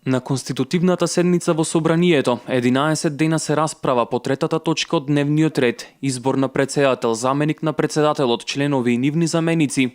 На конститутивната седница во Собранието, 11 дена се расправа по третата точка од дневниот ред, избор на председател, заменик на председателот, членови и нивни заменици,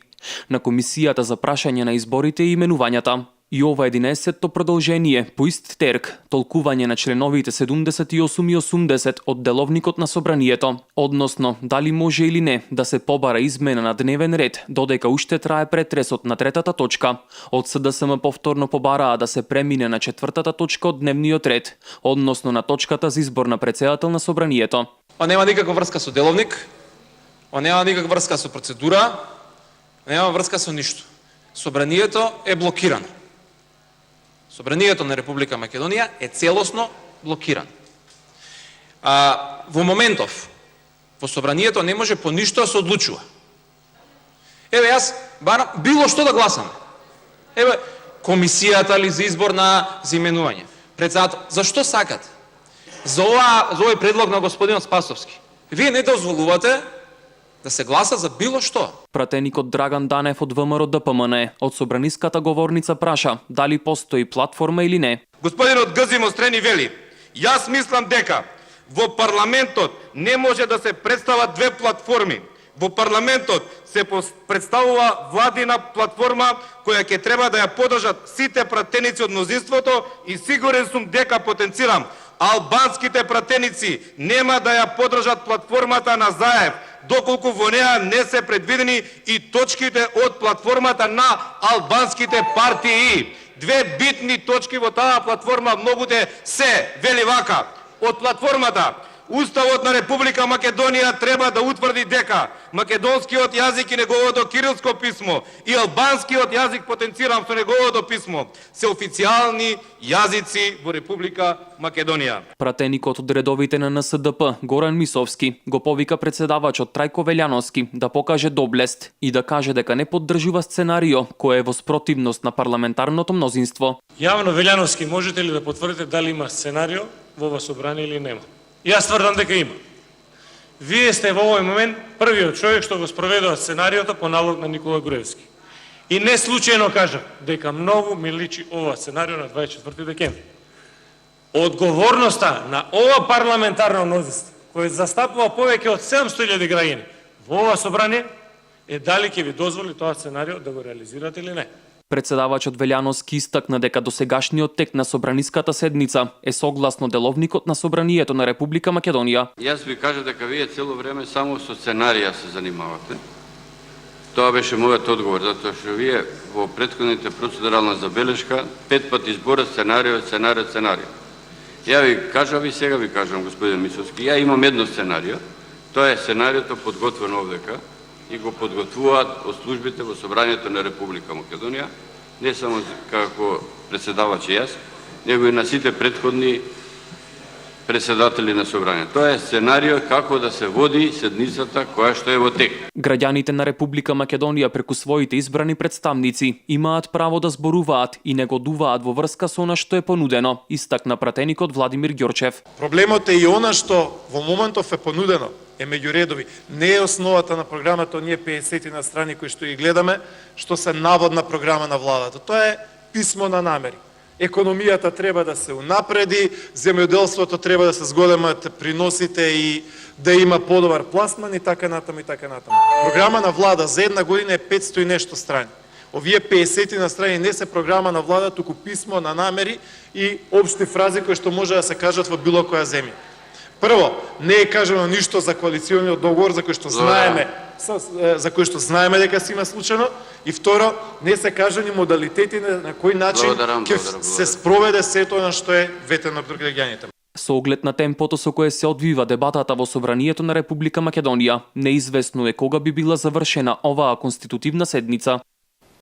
на Комисијата за прашање на изборите и именувањата. И ова 11-то продолжение, по ист терк, толкување на членовите 78 и 80 од деловникот на Собранието, односно дали може или не да се побара измена на дневен ред додека уште трае претресот на третата точка. Од СДСМ повторно побараа да се премине на четвртата точка од дневниот ред, односно на точката за избор на председател на Собранието. Нема никаква врска со деловник, нема никаква врска со процедура, нема врска со ништо. Собранието е блокирано. Собранието на Република Македонија е целосно блокирано. Во моментов, во Собранието не може по ништо да се одлучува. Еве, јас барам било што да гласаме. Еве, комисијата ли за избор на именување. Председател, зашто сакате? За овој предлог на господинот Спасовски. Вие не дозволувате да се гласа за било што. Пратеникот Драган Данев од ВМРО ДПМН од собраниската говорница праша дали постои платформа или не. Господинот Гзимо Стрени вели: "Јас мислам дека во парламентот не може да се представат две платформи. Во парламентот се представува владина платформа која ќе треба да ја подржат сите пратеници од мнозинството и сигурен сум дека потенцирам албанските пратеници нема да ја подржат платформата на Заев, доколку во неа не се предвидени и точките од платформата на албанските партии. Две битни точки во таа платформа многуте се, вели вака, од платформата: Уставот на Република Македонија треба да утврди дека македонскиот јазик и неговото кирилско писмо и албанскиот јазик, потенцирам со неговото писмо, се официјални јазици во Република Македонија. Пратеникот од редовите на НСДП, Горан Мисовски, го повика председавачот Трајко Велјановски да покаже доблест и да каже дека не поддржува сценарио кој е во спротивност на парламентарното мнозинство. Јавно, Велјановски, можете ли да потврдите дали има сценарио во ова собрание или нема? Јас тврдам дека има. Вие сте во овој момент првиот човек што го спроведува сценариото по налог на Никола Груевски. И не случајно кажав дека многу ми личи ова сценарио на 24 декември. Одговорноста на ова парламентарно мнозинство, кој застапува повеќе од 700.000 граѓани во ова собрание, е дали ќе ви дозволи тоа сценарио да го реализирате или не. Председавачот Велјановски истакна дека досегашниот тек на собраниската седница е согласно деловникот на Собранието на Република Македонија. Јас ви кажа дека вие цело време само со сценарија се занимавате. Тоа беше мојот одговор, затоа што вие во претходните процедурална забелешка 5 пати избора сценарио. Ја ви кажав и сега ви кажам, господин Мисовски, ја имам едно сценарио. Тоа е сценариото подготвено овдека и го подготвуваат од службите во Собранието на Република Македонија, не само како председавач и јас, него и на сите претходни председатели на Собранието. Тоа е сценарио како да се води седницата која што е во тек. Граѓаните на Република Македонија преку своите избрани представници имаат право да зборуваат и негодуваат во врска со она што е понудено, истакна пратеникот Владимир Ѓорчев. Проблемот е и она што во моментов е понудено, е меѓу редови. Не е основата на програмата, оние 50 на страни кои што ги гледаме, што се наводна програма на владата. Тоа е писмо на намери. Економијата треба да се унапреди, земјоделството треба да се зголемат приносите и да има подобар пласман и така натаму и така натаму. Програма на влада за една година е 500 и нешто страни. Овие 50 на страни не се програма на влада, туку писмо на намери и општи фрази кои што може да се кажат во било која земја. Прво, не е кажано ништо за коалициониот договор за кој што знаеме дека се има случајно, и второ, не се кажани модалитети на кој начин ќе се спроведе сето на што е ветено од граѓаните. Со оглед на темпото со кое се одвива дебатата во Собранието на Република Македонија, неизвестно е кога би била завршена оваа конститутивна седница.